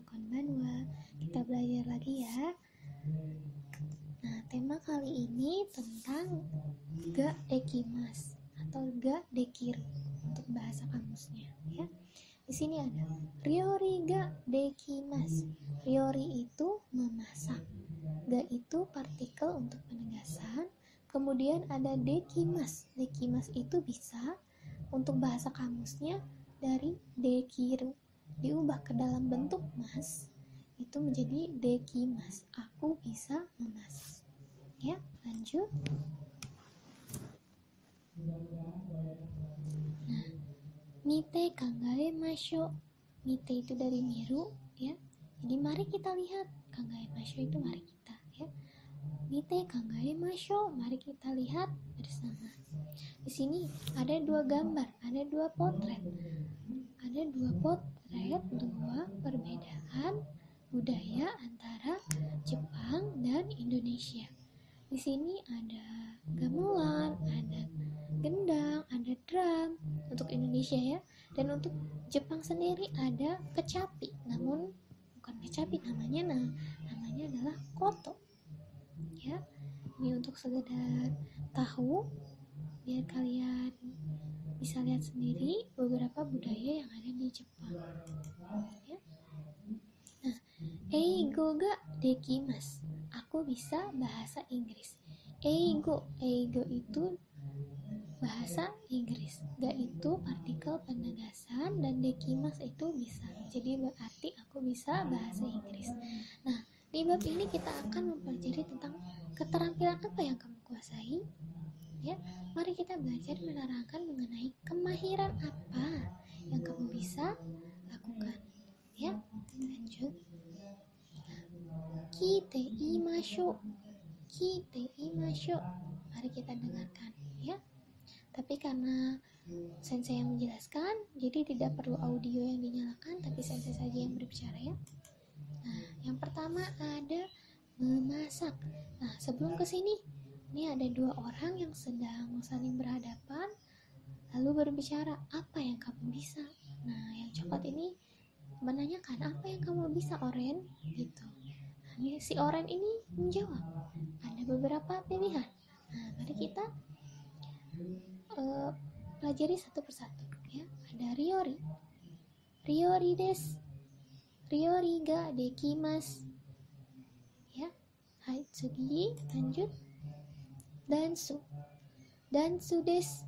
konbanwa. Kita belajar lagi ya. Nah, tema kali ini tentang ga dekimasu atau ga dekiru untuk bahasa kamusnya ya. Di sini ada ryori ga dekimasu. Ryori itu memasak. Ga itu partikel untuk penegasan. Kemudian ada dekimasu. Dekimasu itu bisa untuk bahasa kamusnya dari dekiru diubah ke dalam bentuk mas, itu menjadi dekimasu. Aku bisa memasak. Ya, lanjut. Nah, mite kangaemashou. Mite itu dari miru ya. Jadi mari kita lihat. Kangaemashou itu mari kita ya. Mite kangaemashou, mari kita lihat bersama. Di sini ada dua gambar, ada dua potret. Ada dua potret, dua perbedaan budaya antara Jepang dan Indonesia. Di sini ada gamelan, ada gendang, ada drum untuk Indonesia ya. Dan untuk Jepang sendiri ada kecapi, namun bukan kecapi namanya adalah koto. Ya, ini untuk sekedar tahu biar kalian bisa lihat sendiri beberapa budaya yang ada di Jepang. Ya. Nah, eigo ga dekimasu. Aku bisa bahasa Inggris. Eigo itu bahasa Inggris. Ga itu partikel penegasan dan dekimasu itu bisa. Jadi berarti aku bisa bahasa Inggris. Nah, di bab ini kita akan mempelajari tentang keterampilan apa yang kamu kuasai. Ya, mari kita belajar menerangkan mengenai kemahiran apa yang kamu bisa lakukan. Ya, lanjut. Kite imashou. Kite imashou. Mari kita dengarkan ya. Tapi karena sensei yang menjelaskan, jadi tidak perlu audio yang dinyalakan, tapi sensei saja yang berbicara ya. Nah, yang pertama ada memasak. Nah, sebelum ke sini ini ada dua orang yang sedang saling berhadapan lalu berbicara, apa yang kamu bisa? Nah, yang coklat ini menanyakan, apa yang kamu bisa, Oren? Gitu. Nah, si Oren ini menjawab, ada beberapa pilihan. Nah, mari kita pelajari satu persatu ya. Ada ryori. Ryori desu. Ryori ga dekimasu. Ya. Hai, tsugi, lanjut. Dansu. Dansu desu.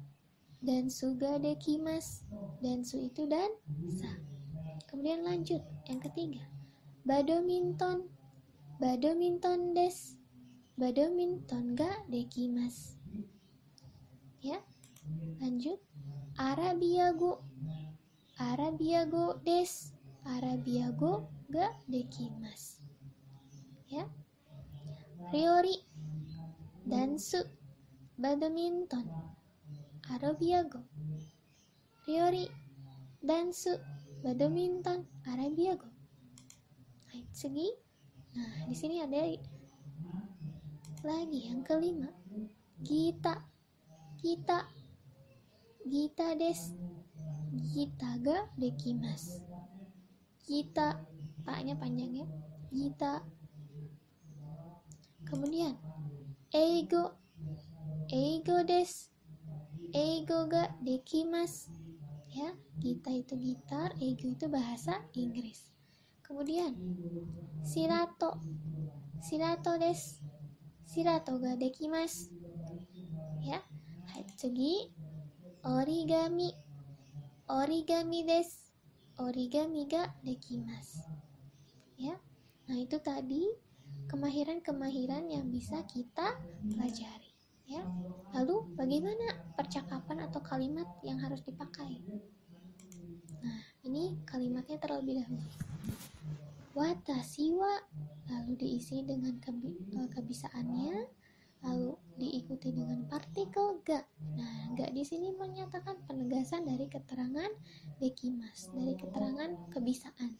Dansu ga dekimasu. Dansu itu dansa. Kemudian lanjut, yang ketiga. Badminton. Badminton desu. Badminton ga dekimasu. Ya. Lanjut. Arabiago. Arabiago desu. Arabiago ga dekimasu. Ya. Ryori. Dansu. Badminton. Arabiago. Ryori. Dansu. Badminton. Arabiago. Hai, tsugi. Nah, di sini ada lagi yang kelima. Gita. Gita. Gita desu. Gita ga dekimasu. Gita. Paknya panjang ya. Gita. Kemudian eigo. Eigo desu. Eigo ga dekimasu. Ya, gita itu gitar, eigo itu bahasa Inggris. Kemudian shirato. Shirato desu. Shirato ga dekimasu. Ya. Hai, tsugi. Origami. Origami desu. Origami ga dekimasu. Ya. Nah, itu tadi kemahiran-kemahiran yang bisa kita pelajari ya. Lalu bagaimana percakapan atau kalimat yang harus dipakai? Nah, ini kalimatnya terlebih dahulu. Watashi wa, lalu diisi dengan kebisaannya, lalu diikuti dengan partikel ga. Nah, ga di sini menyatakan penegasan dari keterangan dekimasu, dari keterangan kebisaan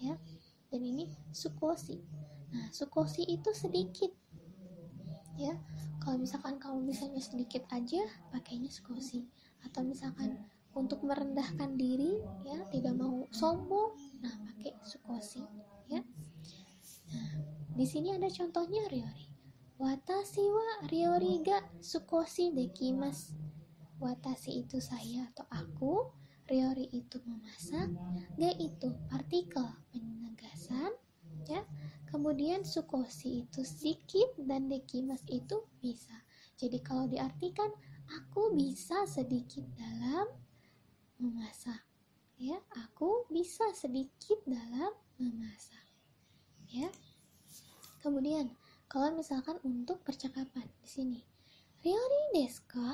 ya. Dan ini sukoshi. Nah, sukoshi itu sedikit ya. Kalau misalkan kamu bisanya sedikit aja, pakainya sukoshi. Atau misalkan untuk merendahkan diri ya, tidak mau sombong, nah pakai sukoshi. sukoshi, ya. Nah, di sini ada contohnya ryori. Watashi wa ryori ga sukoshi dekimasu. Watashi itu saya atau aku, ryori itu memasak, ga itu partikel penegasan, ya. Kemudian sukoshi itu sedikit dan dekimasu itu bisa. Jadi kalau diartikan aku bisa sedikit dalam memasak, ya. Aku bisa sedikit dalam memasak, ya. Kemudian kalau misalkan untuk percakapan di sini, ryori desu ka?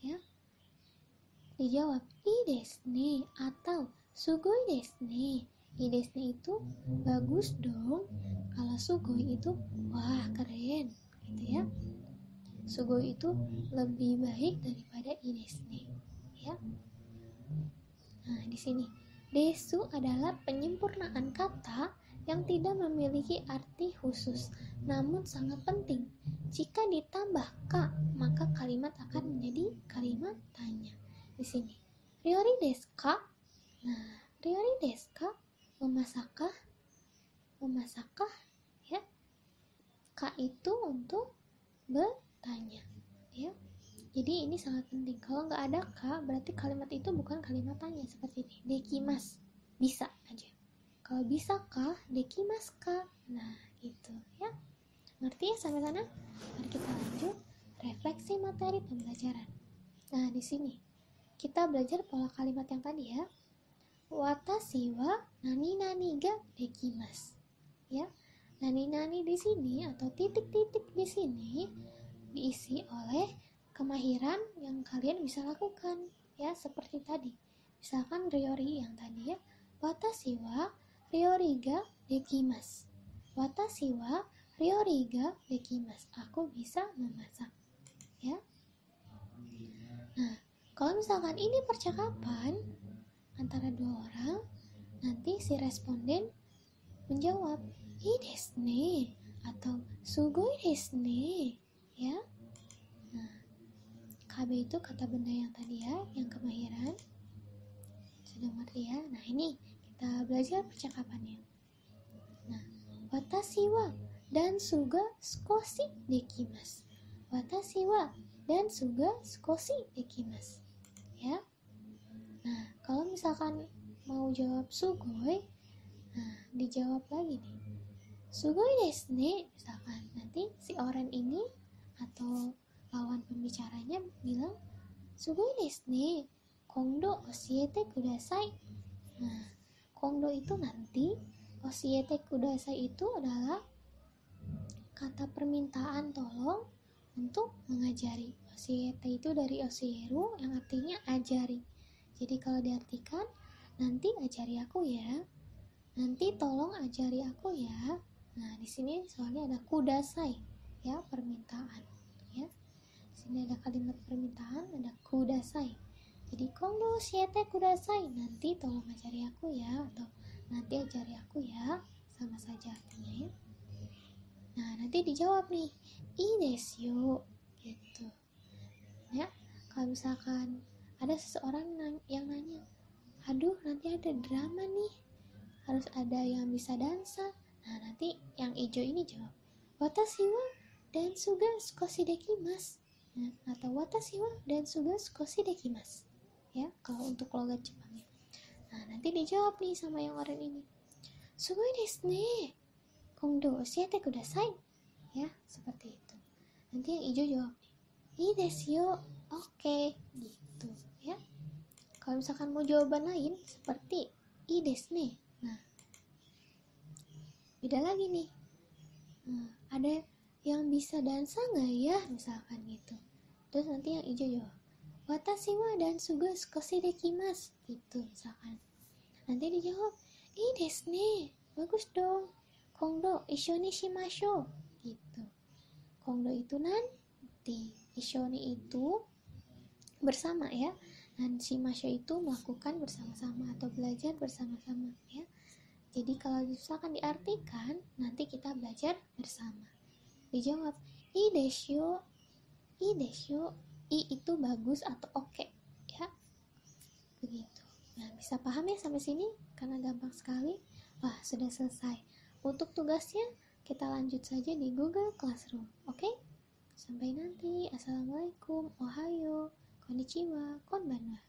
Ya. Dijawab ii desu ne atau sugoi desu ne. Ii desu ne itu bagus dong. Kalau sugoi itu wah keren, gitu ya. Sugoi itu lebih baik daripada ii desu ne, ya. Nah, di sini desu adalah penyempurnaan kata yang tidak memiliki arti khusus, namun sangat penting. Jika ditambah ka, maka kalimat akan menjadi kalimat tanya. Di sini, ryori desu ka? Nah, ryori desu ka? Memasakkah? Memasakkah? Ya. Ka itu untuk bertanya, ya. Jadi ini sangat penting. Kalau nggak ada ka, berarti kalimat itu bukan kalimat tanya seperti ini. Dekimasu, bisa aja. Kalau bisa ka, dekimasu ka. Nah, gitu ya. Ngerti ya sampai sana? Mari kita lanjut refleksi materi pembelajaran. Nah, di sini kita belajar pola kalimat yang tadi ya. Watashi wa nani-nani ga dekimasu. Ya. Nani-nani di sini atau titik-titik di sini diisi oleh kemahiran yang kalian bisa lakukan, ya, seperti tadi. Misalkan ryori yang tadi ya, watashi wa ryori ga dekimasu. Watashi wa ryori ga dekimasu. Aku bisa memasak, ya. Nah, kalau misalkan ini percakapan antara dua orang, nanti si responden menjawab ii desu ne atau sugoi desu ne, ya. Nah, KB itu kata benda yang tadi ya, yang kemahiran. Sudah ngerti ya? Nah, ini kita belajar percakapannya. Nah, watashi wa dan suga sukoshi dekimasu. Watashi wa dan suga sukoshi dekimasu. Ya. Nah, kalau misalkan mau jawab sugoi, nah, dijawab lagi nih. Sugoi desu ne, misalkan nanti si orang ini atau lawan pembicaranya bilang sugoi desu ne, kondo oshiete kudasai. Nah, kondo itu nanti, oshiete kudasai itu adalah kata permintaan tolong untuk mengajari. Oshiete itu dari oshieru yang artinya ajari. Jadi kalau diartikan nanti ajari aku ya, nanti tolong ajari aku ya. Nah, di sini soalnya ada kudasai, ya, permintaan, ya. Di sini ada kalimat permintaan, ada kudasai. Jadi kondo shiete kudasai, nanti tolong ajari aku ya, atau nanti ajari aku ya, sama saja artinya ya. Nah, nanti dijawab nih, ii desu yo, gitu. Ya, kalau misalkan ada seseorang yang nanya, aduh nanti ada drama nih, harus ada yang bisa dansa. Nah, nanti yang hijau ini jawab, watashi wa dan suga sukoshi dekimasu. Nah, atau watashi wa dan suga sukoshi dekimasu. Ya, kalau untuk logat Jepangnya. Nah, nanti dijawab nih sama yang orang ini, sugoi desu ne, kondo oshiete kudasai. Ya, seperti itu. Nanti yang hijau jawab, ii desu yo, oke, gitu ya. Kalau misalkan mau jawaban lain seperti ii desu ne, nah beda lagi nih. Nah, ada yang bisa dansa nggak ya, misalkan gitu. Terus nanti yang hijau jawab, watashi wa dan suga sukoshi dekimasu, gitu misalkan. Nanti dijawab, ii desu ne, bagus dong, kondo issho ni shimashou, gitu. Kondo itu nanti, issho ni itu bersama ya, dan shimashou itu melakukan bersama-sama atau belajar bersama-sama ya. Jadi kalau misalkan diartikan, nanti kita belajar bersama. Dijawab, ii desu yo, ii desu yo, i itu bagus atau oke, ya. Begitu. Nah, bisa paham ya sampai sini? Karena gampang sekali. Wah, sudah selesai. Untuk tugasnya, kita lanjut saja di Google Classroom, oke? Sampai nanti. Assalamualaikum, ohayo, konnichiwa, konbanwa.